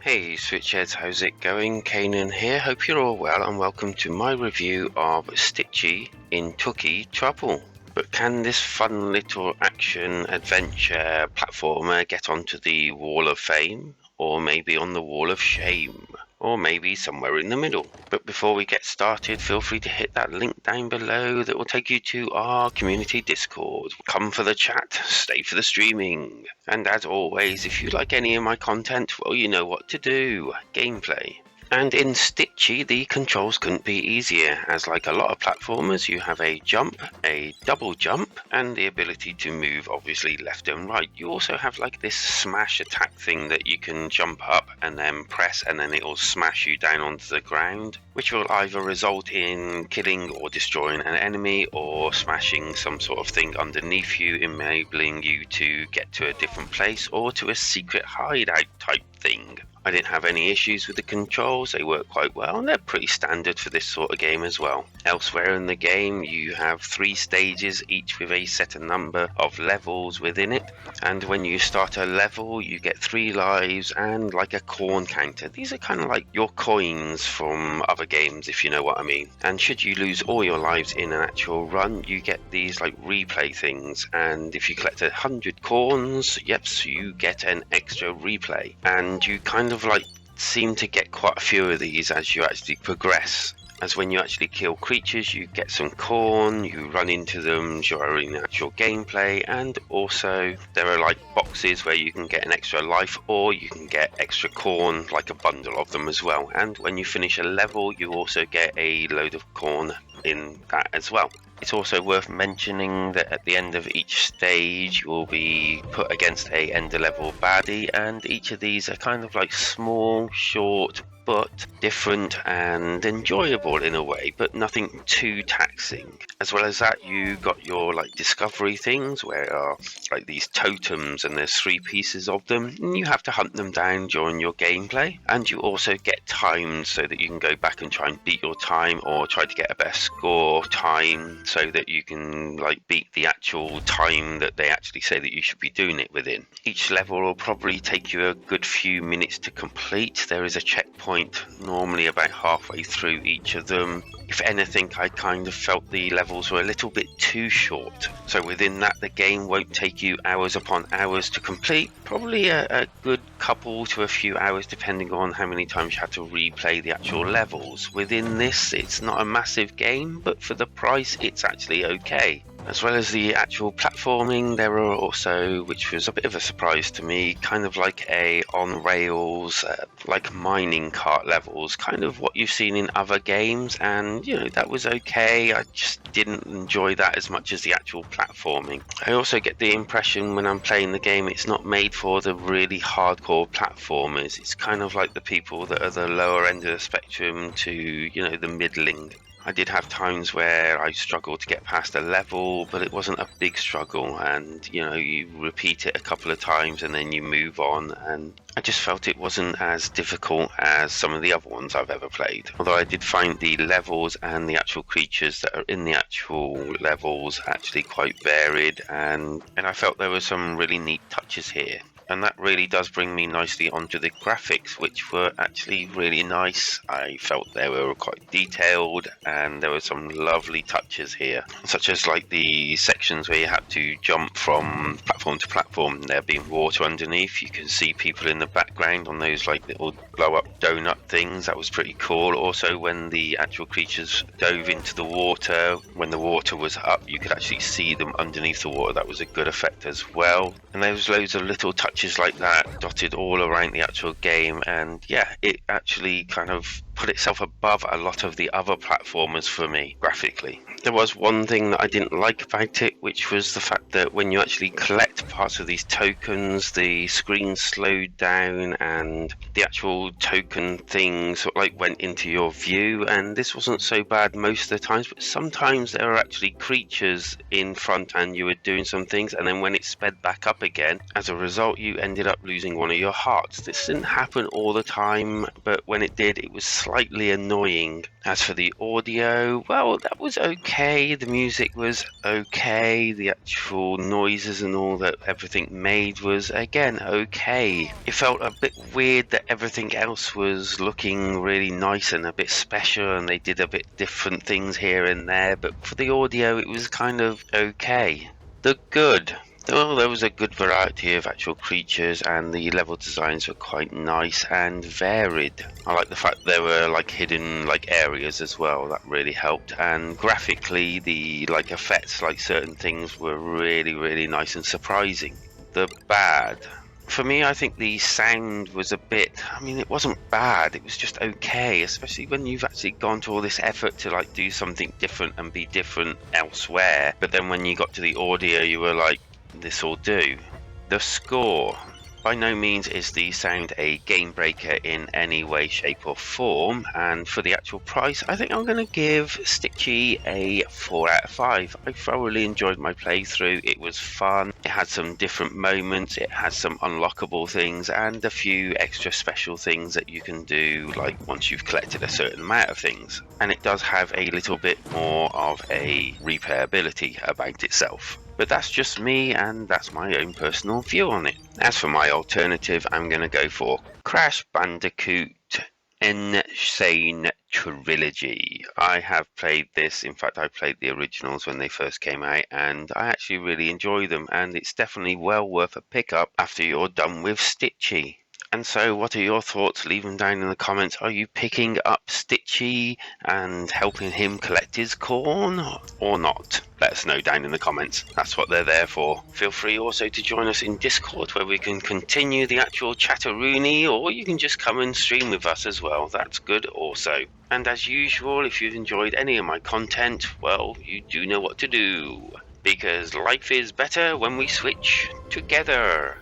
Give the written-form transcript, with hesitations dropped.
Hey Switchheads, how's it going? Kanan here, hope you're all well and welcome to my review of Stitchy in Tooki Trouble. But can this fun little action adventure platformer get onto the Wall of Fame? Or maybe on the Wall of Shame? Or maybe somewhere in the middle. But before we get started, feel free to hit that link down below that will take you to our community Discord. Come for the chat, stay for the streaming. And as always, if you like any of my content, well, you know what to do. Gameplay. And in Stitchy, the controls couldn't be easier, as like a lot of platformers, you have a jump, a double jump, and the ability to move obviously left and right. You also have like this smash attack thing that you can jump up and then press, and then it will smash you down onto the ground, which will either result in killing or destroying an enemy, or smashing some sort of thing underneath you, enabling you to get to a different place, or to a secret hideout type thing. I didn't have any issues with the controls, they work quite well and they're pretty standard for this sort of game as well. Elsewhere in the game you have 3 stages, each with a set number of levels within it, and when you start a level you get 3 lives and like a corn counter. These are kind of like your coins from other games, if you know what I mean. And should you lose all your lives in an actual run, you get these like replay things, and if you collect 100 corns, yep, so you get an extra replay, and you kind of like seem to get quite a few of these as you actually progress. As when you actually kill creatures, you get some corn, you run into them during the actual gameplay, and also there are like boxes where you can get an extra life, or you can get extra corn, like a bundle of them as well. And when you finish a level, you also get a load of corn in that as well. It's also worth mentioning that at the end of each stage you will be put against a ender level baddie, and each of these are kind of like small, short, but different and enjoyable in a way, but nothing too taxing. As well as that, you got your like discovery things where are like these totems, and there's 3 pieces of them, and you have to hunt them down during your gameplay. And you also get timed so that you can go back and try and beat your time, or try to get a better score time so that you can like beat the actual time that they actually say that you should be doing it within. Each level will probably take you a good few minutes to complete. There is a checkpoint normally about halfway through each of them. If anything, I kind of felt the levels were a little bit too short. So within that, the game won't take you hours upon hours to complete. Probably a good couple to a few hours depending on how many times you have to replay the actual levels. Within this, it's not a massive game, but for the price, it's actually okay. As well as the actual platforming, there are also, which was a bit of a surprise to me, kind of like a on-rails, like mining cart levels, kind of what you've seen in other games, and you know, that was okay. I just didn't enjoy that as much as the actual platforming. I also get the impression when I'm playing the game, it's not made for the really hardcore platformers. It's kind of like the people that are the lower end of the spectrum to, you know, the middling. I did have times where I struggled to get past a level, but it wasn't a big struggle, and you know, you repeat it a couple of times and then you move on, and I just felt it wasn't as difficult as some of the other ones I've ever played. Although I did find the levels and the actual creatures that are in the actual levels actually quite varied, and I felt there were some really neat touches here. And that really does bring me nicely onto the graphics, which were actually really nice. I felt they were quite detailed, and there were some lovely touches here, such as like the sections where you had to jump from platform to platform, there being water underneath. You can see people in the background on those like little blow up donut things. That was pretty cool. Also, when the actual creatures dove into the water, when the water was up, you could actually see them underneath the water. That was a good effect as well. And there was loads of little touches like that dotted all around the actual game, and yeah, it actually kind of put itself above a lot of the other platformers for me graphically. There was one thing that I didn't like about it, which was the fact that when you actually collect parts of these tokens, the screen slowed down and the actual token thing sort of like went into your view. And this wasn't so bad most of the times, but sometimes there are actually creatures in front and you were doing some things, and then when it sped back up again, as a result you ended up losing one of your hearts. This didn't happen all the time, but when it did, it was slightly annoying. As for the audio, well, that was okay. okay, the music was okay, the actual noises and all that everything made was again okay. It felt a bit weird that everything else was looking really nice and a bit special, and they did a bit different things here and there, but for the audio it was kind of okay. The good. Well, there was a good variety of actual creatures, and the level designs were quite nice and varied. I like the fact there were like hidden like areas as well. That really helped. And graphically, the like effects, like certain things, were really nice and surprising. The bad. For me, I think the sound was a bit, I mean, it wasn't bad, it was just okay, especially when you've actually gone to all this effort to like do something different and be different elsewhere. But then when you got to the audio, you were like, this will do. The score. By no means is the sound a game breaker in any way, shape or form, and for the actual price I think I'm going to give Stitchy a 4 out of 5. I thoroughly enjoyed my playthrough. It was fun, it had some different moments, it had some unlockable things and a few extra special things that you can do like once you've collected a certain amount of things, and it does have a little bit more of a replayability about itself. But that's just me, and that's my own personal view on it. As for my alternative, I'm going to go for Crash Bandicoot Insane Trilogy. I have played this, in fact I played the originals when they first came out, and I actually really enjoy them, and it's definitely well worth a pick up after you're done with Stitchy. And so what are your thoughts? Leave them down in the comments. Are you picking up Stitchy and helping him collect his corn or not? Let us know down in the comments. That's what they're there for. Feel free also to join us in Discord, where we can continue the actual chatteroony, or you can just come and stream with us as well. That's good also. And as usual, if you've enjoyed any of my content, well, you do know what to do, because life is better when we switch together.